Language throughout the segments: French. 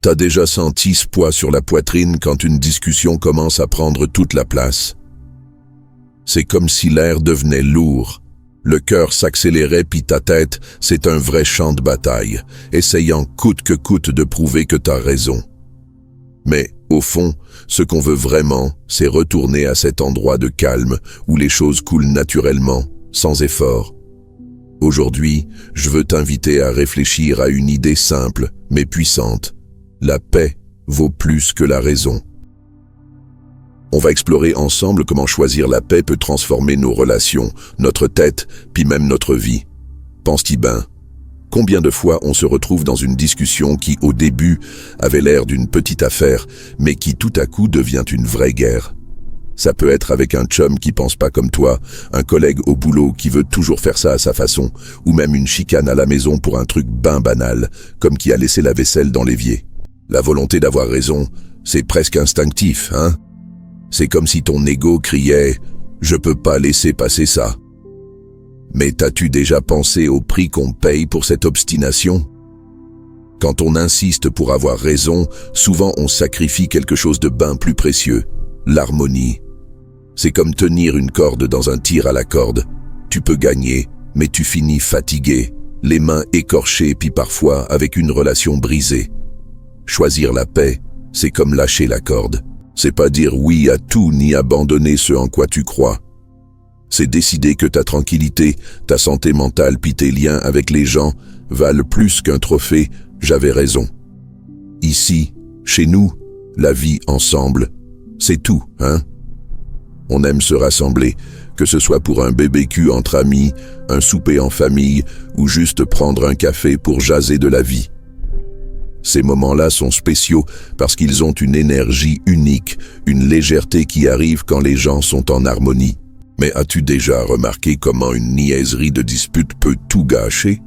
T'as déjà senti ce poids sur la poitrine quand une discussion commence à prendre toute la place? C'est comme si l'air devenait lourd. Le cœur s'accélérait puis ta tête, c'est un vrai champ de bataille, essayant coûte que coûte de prouver que t'as raison. Mais, au fond, ce qu'on veut vraiment, c'est retourner à cet endroit de calme où les choses coulent naturellement, sans effort. Aujourd'hui, je veux t'inviter à réfléchir à une idée simple, mais puissante. La paix vaut plus que la raison. On va explorer ensemble comment choisir la paix peut transformer nos relations, notre tête, puis même notre vie. Pense-t'y bien. Combien de fois on se retrouve dans une discussion qui, au début, avait l'air d'une petite affaire, mais qui tout à coup devient une vraie guerre? Ça peut être avec un chum qui pense pas comme toi, un collègue au boulot qui veut toujours faire ça à sa façon, ou même une chicane à la maison pour un truc ben banal, comme qui a laissé la vaisselle dans l'évier. La volonté d'avoir raison, c'est presque instinctif, hein? C'est comme si ton ego criait « Je peux pas laisser passer ça ». Mais t'as-tu déjà pensé au prix qu'on paye pour cette obstination? Quand on insiste pour avoir raison, souvent on sacrifie quelque chose de bien plus précieux, l'harmonie. C'est comme tenir une corde dans un tir à la corde. Tu peux gagner, mais tu finis fatigué, les mains écorchées puis parfois avec une relation brisée. Choisir la paix, c'est comme lâcher la corde. C'est pas dire oui à tout ni abandonner ce en quoi tu crois. C'est décider que ta tranquillité, ta santé mentale puis tes liens avec les gens valent plus qu'un trophée « j'avais raison ». Ici, chez nous, la vie ensemble, c'est tout, hein? On aime se rassembler, que ce soit pour un BBQ entre amis, un souper en famille ou juste prendre un café pour jaser de la vie. Ces moments-là sont spéciaux parce qu'ils ont une énergie unique, une légèreté qui arrive quand les gens sont en harmonie. Mais as-tu déjà remarqué comment une niaiserie de dispute peut tout gâcher?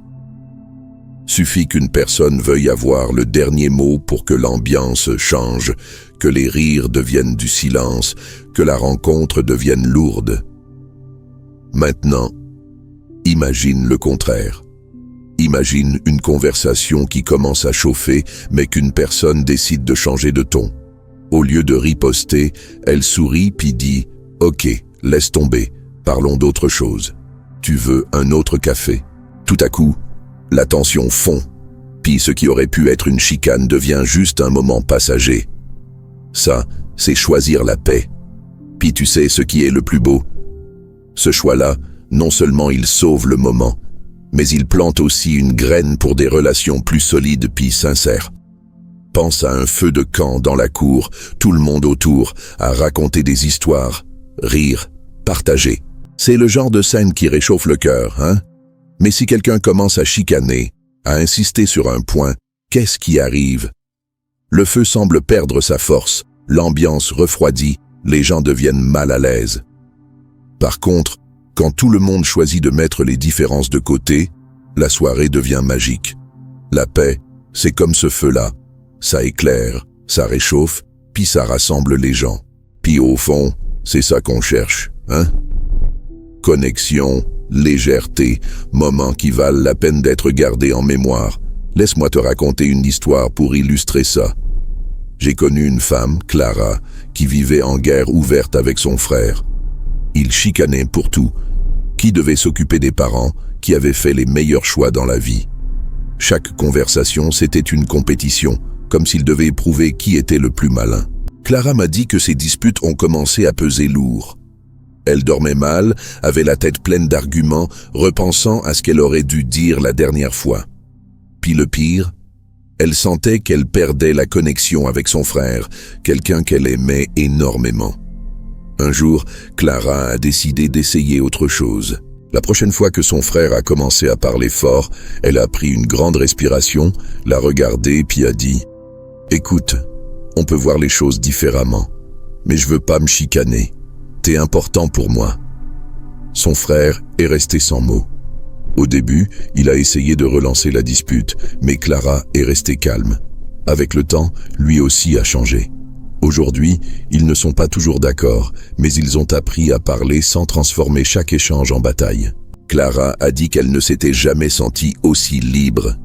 Suffit qu'une personne veuille avoir le dernier mot pour que l'ambiance change, que les rires deviennent du silence, que la rencontre devienne lourde. Maintenant, imagine le contraire. Imagine une conversation qui commence à chauffer, mais qu'une personne décide de changer de ton. Au lieu de riposter, elle sourit puis dit « Ok, laisse tomber, parlons d'autre chose. Tu veux un autre café ?» Tout à coup, la tension fond, puis ce qui aurait pu être une chicane devient juste un moment passager. Ça, c'est choisir la paix. Puis tu sais ce qui est le plus beau? Ce choix-là, non seulement il sauve le moment, mais il plante aussi une graine pour des relations plus solides puis sincères. Pense à un feu de camp dans la cour, tout le monde autour, à raconter des histoires, rire, partager. C'est le genre de scène qui réchauffe le cœur, hein? Mais si quelqu'un commence à chicaner, à insister sur un point, qu'est-ce qui arrive? Le feu semble perdre sa force, l'ambiance refroidit, les gens deviennent mal à l'aise. Par contre, quand tout le monde choisit de mettre les différences de côté, la soirée devient magique. La paix, c'est comme ce feu-là. Ça éclaire, ça réchauffe, puis ça rassemble les gens. Puis au fond, c'est ça qu'on cherche, hein? Connexion, légèreté, moments qui valent la peine d'être gardés en mémoire. Laisse-moi te raconter une histoire pour illustrer ça. J'ai connu une femme, Clara, qui vivait en guerre ouverte avec son frère. Ils chicanaient pour tout. Qui devait s'occuper des parents, qui avaient fait les meilleurs choix dans la vie. Chaque conversation, c'était une compétition, comme s'ils devaient prouver qui était le plus malin. Clara m'a dit que ces disputes ont commencé à peser lourd. Elle dormait mal, avait la tête pleine d'arguments, repensant à ce qu'elle aurait dû dire la dernière fois. Puis le pire, elle sentait qu'elle perdait la connexion avec son frère, quelqu'un qu'elle aimait énormément. Un jour, Clara a décidé d'essayer autre chose. La prochaine fois que son frère a commencé à parler fort, elle a pris une grande respiration, l'a regardé puis a dit « Écoute, on peut voir les choses différemment, mais je veux pas me chicaner. T'es important pour moi. » Son frère est resté sans mots. Au début, il a essayé de relancer la dispute, mais Clara est restée calme. Avec le temps, lui aussi a changé. Aujourd'hui, ils ne sont pas toujours d'accord, mais ils ont appris à parler sans transformer chaque échange en bataille. Clara a dit qu'elle ne s'était jamais sentie aussi libre.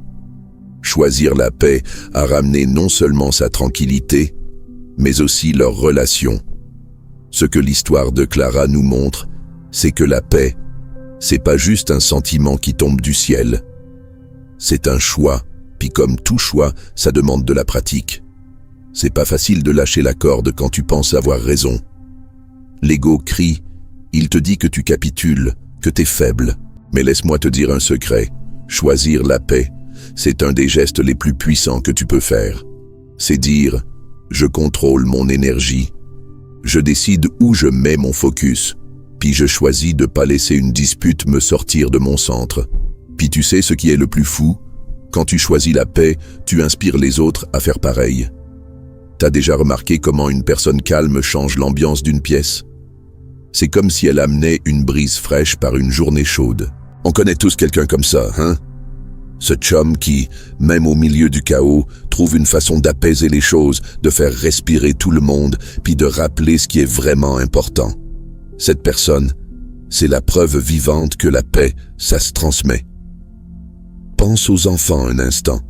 Choisir la paix a ramené non seulement sa tranquillité, mais aussi leur relation. Ce que l'histoire de Clara nous montre, c'est que la paix, c'est pas juste un sentiment qui tombe du ciel. C'est un choix, puis comme tout choix, ça demande de la pratique. C'est pas facile de lâcher la corde quand tu penses avoir raison. L'ego crie, il te dit que tu capitules, que t'es faible. Mais laisse-moi te dire un secret, choisir la paix, c'est un des gestes les plus puissants que tu peux faire. C'est dire, je contrôle mon énergie, je décide où je mets mon focus, puis je choisis de pas laisser une dispute me sortir de mon centre. Puis tu sais ce qui est le plus fou? Quand tu choisis la paix, tu inspires les autres à faire pareil. T'as déjà remarqué comment une personne calme change l'ambiance d'une pièce? C'est comme si elle amenait une brise fraîche par une journée chaude. On connaît tous quelqu'un comme ça, hein? Ce chum qui, même au milieu du chaos, trouve une façon d'apaiser les choses, de faire respirer tout le monde, puis de rappeler ce qui est vraiment important. Cette personne, c'est la preuve vivante que la paix, ça se transmet. Pense aux enfants un instant.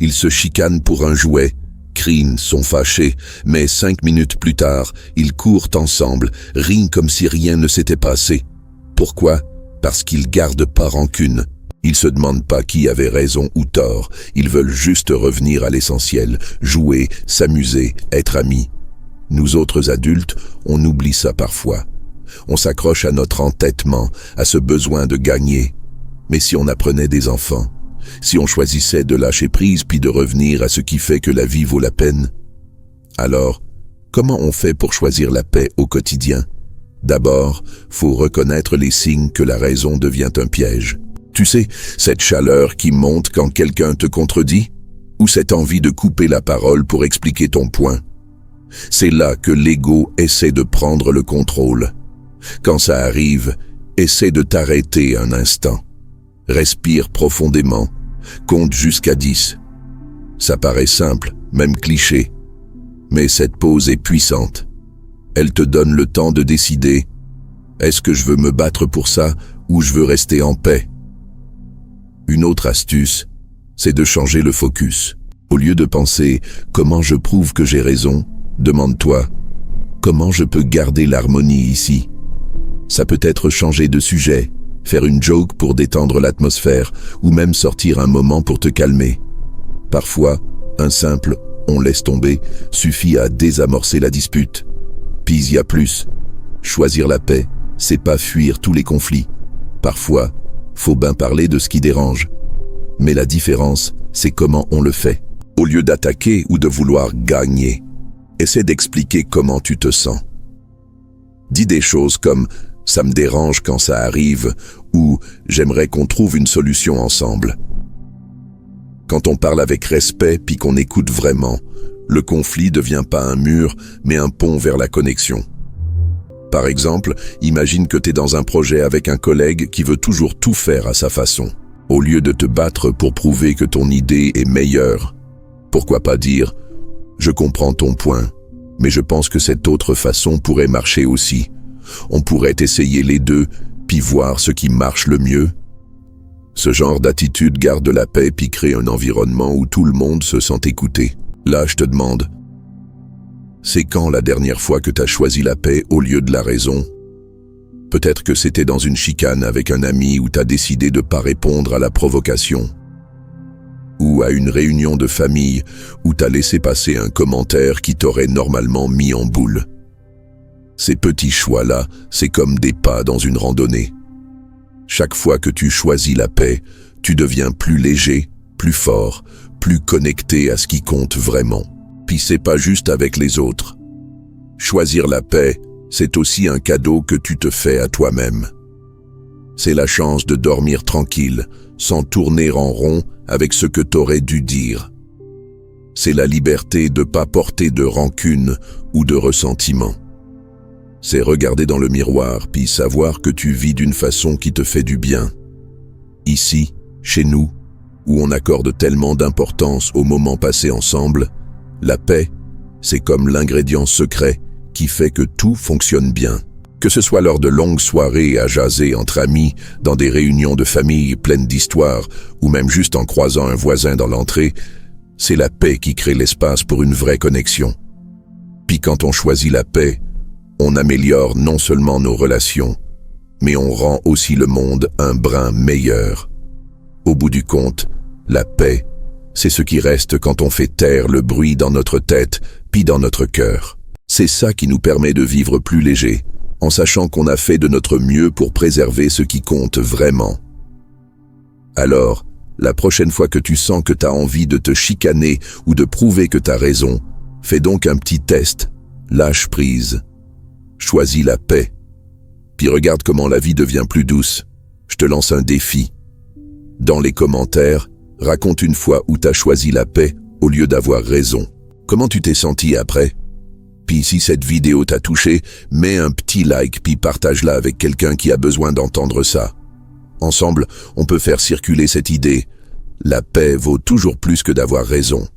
Ils se chicanent pour un jouet, crient, sont fâchés, mais 5 minutes plus tard, ils courent ensemble, rient comme si rien ne s'était passé. Pourquoi? Parce qu'ils gardent pas rancune. Ils se demandent pas qui avait raison ou tort. Ils veulent juste revenir à l'essentiel, jouer, s'amuser, être amis. Nous autres adultes, on oublie ça parfois. On s'accroche à notre entêtement, à ce besoin de gagner. Mais si on apprenait des enfants, si on choisissait de lâcher prise puis de revenir à ce qui fait que la vie vaut la peine, alors, comment on fait pour choisir la paix au quotidien? D'abord, faut reconnaître les signes que la raison devient un piège. Tu sais, cette chaleur qui monte quand quelqu'un te contredit, ou cette envie de couper la parole pour expliquer ton point. C'est là que l'ego essaie de prendre le contrôle. Quand ça arrive, essaie de t'arrêter un instant. Respire profondément, compte jusqu'à 10. Ça paraît simple, même cliché, mais cette pause est puissante. Elle te donne le temps de décider, est-ce que je veux me battre pour ça ou je veux rester en paix? Une autre astuce, c'est de changer le focus. Au lieu de penser « comment je prouve que j'ai raison », demande-toi « comment je peux garder l'harmonie ici ?» Ça peut être changer de sujet, faire une joke pour détendre l'atmosphère ou même sortir un moment pour te calmer. Parfois, un simple « on laisse tomber » suffit à désamorcer la dispute. Puis il y a plus. Choisir la paix, c'est pas fuir tous les conflits. Parfois, faut bien parler de ce qui dérange. Mais la différence, c'est comment on le fait. Au lieu d'attaquer ou de vouloir gagner, essaie d'expliquer comment tu te sens. Dis des choses comme « ça me dérange quand ça arrive » ou « j'aimerais qu'on trouve une solution ensemble ». Quand on parle avec respect puis qu'on écoute vraiment, le conflit devient pas un mur, mais un pont vers la connexion. Par exemple, imagine que tu es dans un projet avec un collègue qui veut toujours tout faire à sa façon. Au lieu de te battre pour prouver que ton idée est meilleure, pourquoi pas dire « je comprends ton point, mais je pense que cette autre façon pourrait marcher aussi. On pourrait essayer les deux, puis voir ce qui marche le mieux. » Ce genre d'attitude garde la paix puis crée un environnement où tout le monde se sent écouté. Là, je te demande, c'est quand la dernière fois que tu as choisi la paix au lieu de la raison? Peut-être que c'était dans une chicane avec un ami où tu as décidé de ne pas répondre à la provocation. Ou à une réunion de famille où tu as laissé passer un commentaire qui t'aurait normalement mis en boule. Ces petits choix-là, c'est comme des pas dans une randonnée. Chaque fois que tu choisis la paix, tu deviens plus léger, plus fort, plus connecté à ce qui compte vraiment. Puis c'est pas juste avec les autres. Choisir la paix, c'est aussi un cadeau que tu te fais à toi-même. C'est la chance de dormir tranquille, sans tourner en rond avec ce que t'aurais dû dire. C'est la liberté de pas porter de rancune ou de ressentiment. C'est regarder dans le miroir puis savoir que tu vis d'une façon qui te fait du bien. Ici, chez nous, où on accorde tellement d'importance aux moments passés ensemble, la paix, c'est comme l'ingrédient secret qui fait que tout fonctionne bien. Que ce soit lors de longues soirées à jaser entre amis, dans des réunions de famille pleines d'histoires, ou même juste en croisant un voisin dans l'entrée, c'est la paix qui crée l'espace pour une vraie connexion. Puis quand on choisit la paix, on améliore non seulement nos relations, mais on rend aussi le monde un brin meilleur. Au bout du compte, la paix, c'est ce qui reste quand on fait taire le bruit dans notre tête, puis dans notre cœur. C'est ça qui nous permet de vivre plus léger, en sachant qu'on a fait de notre mieux pour préserver ce qui compte vraiment. Alors, la prochaine fois que tu sens que tu as envie de te chicaner ou de prouver que tu as raison, fais donc un petit test, lâche prise, choisis la paix. Puis regarde comment la vie devient plus douce. Je te lance un défi. Dans les commentaires, raconte une fois où tu as choisi la paix au lieu d'avoir raison. Comment tu t'es senti après? Puis si cette vidéo t'a touché, mets un petit like puis partage-la avec quelqu'un qui a besoin d'entendre ça. Ensemble, on peut faire circuler cette idée. La paix vaut toujours plus que d'avoir raison.